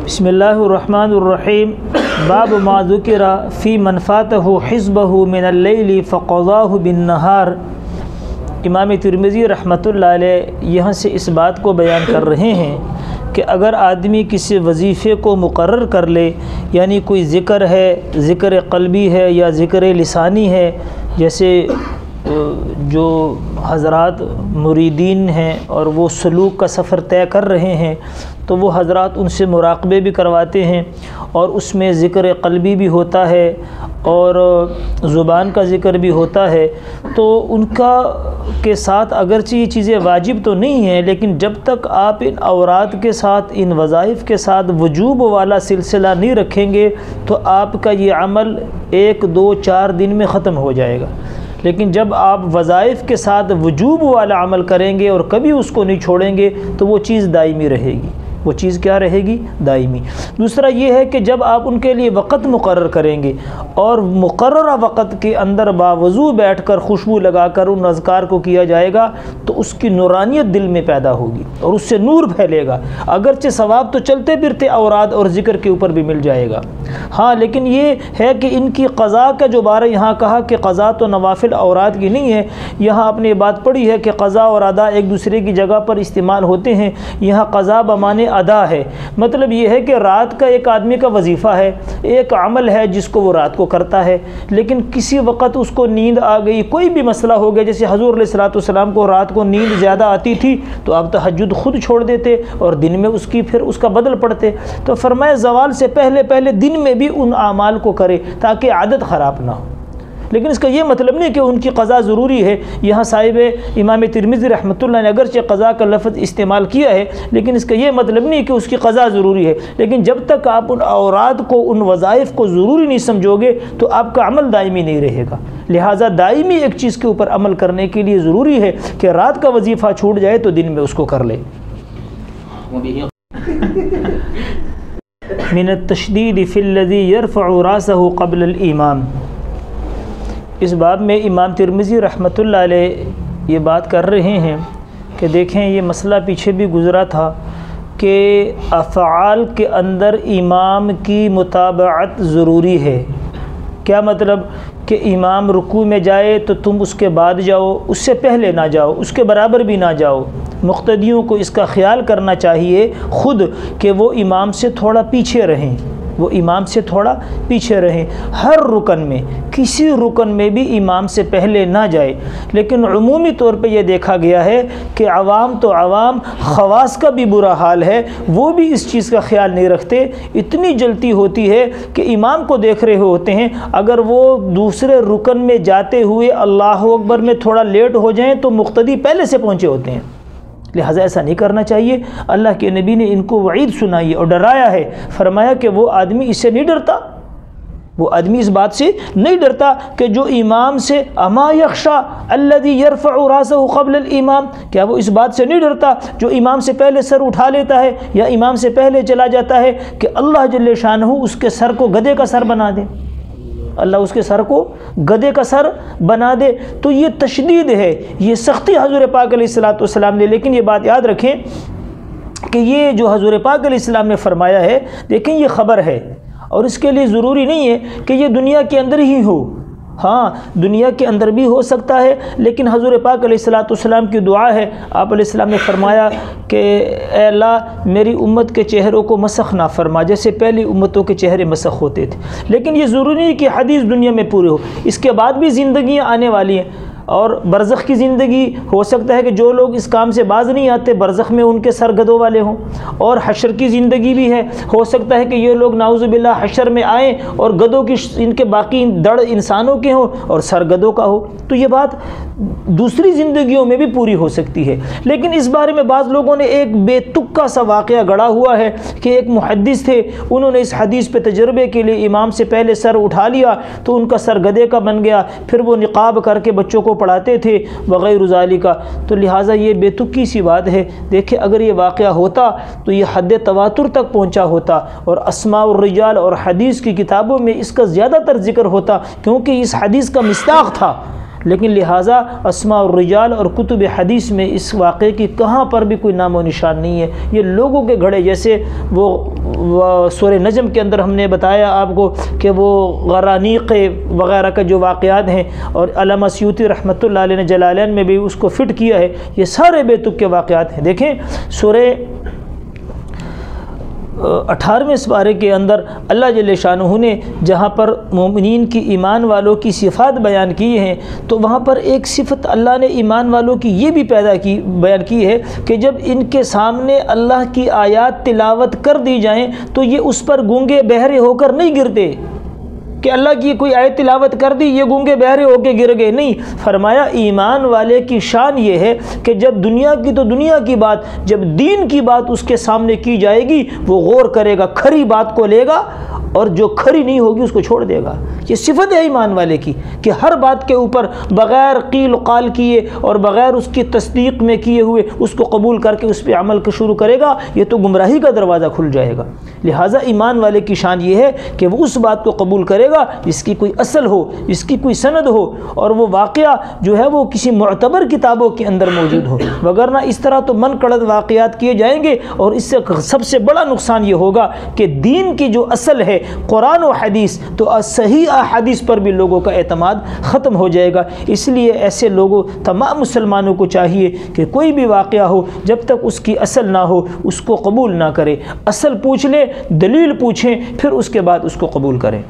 بسم اللہ الرحمن الرحیم باب ما ذکر فی من فاتہ حزبہ من اللیل فقضاہ بالنہار۔ امام ترمذی رحمۃ اللہ علیہ یہاں سے اس بات کو بیان کر رہے ہیں کہ اگر آدمی کسی وظیفے کو مقرر کر لے، یعنی کوئی ذکر ہے، ذکر قلبی ہے یا ذکر لسانی ہے، جیسے جو حضرات مریدین ہیں اور وہ سلوک کا سفر طے کر رہے ہیں تو وہ حضرات ان سے مراقبے بھی کرواتے ہیں، اور اس میں ذکر قلبی بھی ہوتا ہے اور زبان کا ذکر بھی ہوتا ہے، تو ان کا کے ساتھ اگرچہ یہ چیزیں واجب تو نہیں ہیں، لیکن جب تک آپ ان اوراد کے ساتھ، ان وظائف کے ساتھ وجوب والا سلسلہ نہیں رکھیں گے تو آپ کا یہ عمل 1 2 4 دن میں ختم ہو جائے گا۔ لیکن جب آپ وظائف کے ساتھ وجوب والا عمل کریں گے اور کبھی اس کو نہیں چھوڑیں گے تو وہ چیز دائمی رہے گی۔ وہ چیز کیا رہے گی؟ دائمی۔ دوسرا یہ ہے کہ جب آپ ان کے لیے وقت مقرر کریں گے اور مقررہ وقت کے اندر باوضو بیٹھ کر خوشبو لگا کر ان اذکار کو کیا جائے گا تو اس کی نورانیت دل میں پیدا ہوگی اور اس سے نور پھیلے گا۔ اگرچہ ثواب تو چلتے پھرتے اوراد اور ذکر کے اوپر بھی مل جائے گا، ہاں، لیکن یہ ہے کہ ان کی قضا کا جو بارہ یہاں کہا کہ قضا تو نوافل اوراد کی نہیں ہے، یہاں آپ نے یہ بات پڑھی ہے کہ قضا اور ادا ایک دوسرے کی جگہ پر استعمال ہوتے ہیں۔ یہاں قضا بمانے ادا ہے، مطلب یہ ہے کہ رات کا ایک آدمی کا وظیفہ ہے، ایک عمل ہے جس کو وہ رات کو کرتا ہے، لیکن کسی وقت اس کو نیند آ گئی، کوئی بھی مسئلہ ہو گیا، جیسے حضور علیہ السلام کو رات کو نیند زیادہ آتی تھی تو آپ تہجد خود چھوڑ دیتے اور دن میں پھر اس کا بدل پڑتے، تو فرمایا زوال سے پہلے دن میں بھی ان اعمال کو کرے تاکہ عادت خراب نہ ہو۔ لیکن اس کا یہ مطلب نہیں کہ ان کی قضا ضروری ہے۔ یہاں صاحب امام ترمذی رحمۃ اللہ نے اگرچہ قضا کا لفظ استعمال کیا ہے لیکن اس کا یہ مطلب نہیں کہ اس کی قضا ضروری ہے، لیکن جب تک آپ ان اوراد کو، ان وظائف کو ضروری نہیں سمجھو گے تو آپ کا عمل دائمی نہیں رہے گا۔ لہٰذا دائمی ایک چیز کے اوپر عمل کرنے کے لیے ضروری ہے کہ رات کا وظیفہ چھوٹ جائے تو دن میں اس کو کر لے۔ من التشدید فی الذی یرفع راسہ قبل الامام۔ اس باب میں امام ترمذی رحمۃ اللہ علیہ یہ بات کر رہے ہیں کہ دیکھیں یہ مسئلہ پیچھے بھی گزرا تھا کہ افعال کے اندر امام کی متابعت ضروری ہے۔ کیا مطلب؟ کہ امام رکوع میں جائے تو تم اس کے بعد جاؤ، اس سے پہلے نہ جاؤ، اس کے برابر بھی نہ جاؤ۔ مقتدیوں کو اس کا خیال کرنا چاہیے خود کہ وہ امام سے تھوڑا پیچھے رہیں، وہ امام سے تھوڑا پیچھے رہیں، ہر رکن میں، کسی رکن میں بھی امام سے پہلے نہ جائے۔ لیکن عمومی طور پہ یہ دیکھا گیا ہے کہ عوام تو عوام، خواص کا بھی برا حال ہے، وہ بھی اس چیز کا خیال نہیں رکھتے۔ اتنی جلتی ہوتی ہے کہ امام کو دیکھ رہے ہوتے ہیں، اگر وہ دوسرے رکن میں جاتے ہوئے اللہ اکبر میں تھوڑا لیٹ ہو جائیں تو مقتدی پہلے سے پہنچے ہوتے ہیں۔ لہٰذا ایسا نہیں کرنا چاہیے۔ اللہ کے نبی نے ان کو وعید سنائی اور ڈرایا ہے، فرمایا کہ وہ آدمی اس سے نہیں ڈرتا، وہ آدمی اس بات سے نہیں ڈرتا کہ جو امام سے اما یخشی الذی یرفع راسہ قبل الامام، کیا وہ اس بات سے نہیں ڈرتا جو امام سے پہلے سر اٹھا لیتا ہے یا امام سے پہلے چلا جاتا ہے کہ اللہ جل شانہ اس کے سر کو گدھے کا سر بنا دے، اللہ اس کے سر کو گدھے کا سر بنا دے۔ تو یہ تشدید ہے، یہ سختی حضور پاک علیہ السلام نے، لیکن یہ بات یاد رکھیں کہ یہ جو حضور پاک علیہ السلام نے فرمایا ہے، دیکھیں یہ خبر ہے اور اس کے لیے ضروری نہیں ہے کہ یہ دنیا کے اندر ہی ہو، ہاں دنیا کے اندر بھی ہو سکتا ہے، لیکن حضور پاک علیہ السلام کی دعا ہے، آپ علیہ السلام نے فرمایا کہ اے اللہ میری امت کے چہروں کو مسخ نہ فرما، جیسے پہلی امتوں کے چہرے مسخ ہوتے تھے۔ لیکن یہ ضروری نہیں کہ حدیث دنیا میں پورے ہو، اس کے بعد بھی زندگیاں آنے والی ہیں، اور برزخ کی زندگی ہو سکتا ہے کہ جو لوگ اس کام سے باز نہیں آتے برزخ میں ان کے سر گدھوں والے ہوں، اور حشر کی زندگی بھی ہے، ہو سکتا ہے کہ یہ لوگ نعوذ باللہ حشر میں آئیں اور گدھوں کی ان کے باقی دڑ انسانوں کے ہوں اور سر گدھوں کا ہو، تو یہ بات دوسری زندگیوں میں بھی پوری ہو سکتی ہے۔ لیکن اس بارے میں بعض لوگوں نے ایک بے تکا سا واقعہ گڑھا ہوا ہے کہ ایک محدث تھے، انہوں نے اس حدیث پہ تجربے کے لیے امام سے پہلے سر اٹھا لیا تو ان کا سر گدھے کا بن گیا، پھر وہ نقاب کر کے بچوں کو پڑھاتے تھے وغیرہ ذالک، تو لہٰذا یہ بے تکی سی بات ہے۔ دیکھیں اگر یہ واقعہ ہوتا تو یہ حد تواتر تک پہنچا ہوتا اور اسماء الرجال اور حدیث کی کتابوں میں اس کا زیادہ تر ذکر ہوتا، کیونکہ اس حدیث کا مصداق تھا لیکن لہٰذا اسماء الرجال اور کتب حدیث میں اس واقعے کی کہاں پر بھی کوئی نام و نشان نہیں ہے۔ یہ لوگوں کے گھڑے، جیسے وہ سورہ نجم کے اندر ہم نے بتایا آپ کو کہ وہ غرانیق وغیرہ کا جو واقعات ہیں، اور علامہ سیوطی رحمۃ اللہ علیہ نے جلالین میں بھی اس کو فٹ کیا ہے، یہ سارے بے تک کے واقعات ہیں۔ دیکھیں سورہ 18ویں سپارے کے اندر اللہ جل شانہ نے جہاں پر مومنین کی، ایمان والوں کی صفات بیان کی ہیں، تو وہاں پر ایک صفت اللہ نے ایمان والوں کی یہ بھی بیان کی ہے کہ جب ان کے سامنے اللہ کی آیات تلاوت کر دی جائیں تو یہ اس پر گونگے بہرے ہو کر نہیں گرتے کہ اللہ کی کوئی آیت تلاوت کر دی یہ گونگے بہرے ہو کے گر گئے، نہیں، فرمایا ایمان والے کی شان یہ ہے کہ جب دنیا کی تو دنیا کی بات، جب دین کی بات اس کے سامنے کی جائے گی وہ غور کرے گا، کھری بات کو لے گا، اور جو کھری نہیں ہوگی اس کو چھوڑ دے گا۔ یہ صفت ہے ایمان والے کی کہ ہر بات کے اوپر بغیر قیل و قال کیے اور بغیر اس کی تصدیق میں کیے ہوئے اس کو قبول کر کے اس پہ عمل شروع کرے گا، یہ تو گمراہی کا دروازہ کھل جائے گا۔ لہٰذا ایمان والے کی شان یہ ہے کہ وہ اس بات کو قبول کرے گا جس کی کوئی اصل ہو، جس کی کوئی سند ہو، اور وہ واقعہ جو ہے وہ کسی معتبر کتابوں کے اندر موجود ہو، وگرنہ اس طرح تو من گھڑت واقعات کیے جائیں گے، اور اس سے سب سے بڑا نقصان یہ ہوگا کہ دین کی جو اصل ہے قرآن و حدیث، تو صحیح احادیث پر بھی لوگوں کا اعتماد ختم ہو جائے گا۔ اس لیے ایسے لوگوں، تمام مسلمانوں کو چاہیے کہ کوئی بھی واقعہ ہو جب تک اس کی اصل نہ ہو اس کو قبول نہ کرے، اصل پوچھ لے، دلیل پوچھیں، پھر اس کے بعد اس کو قبول کریں۔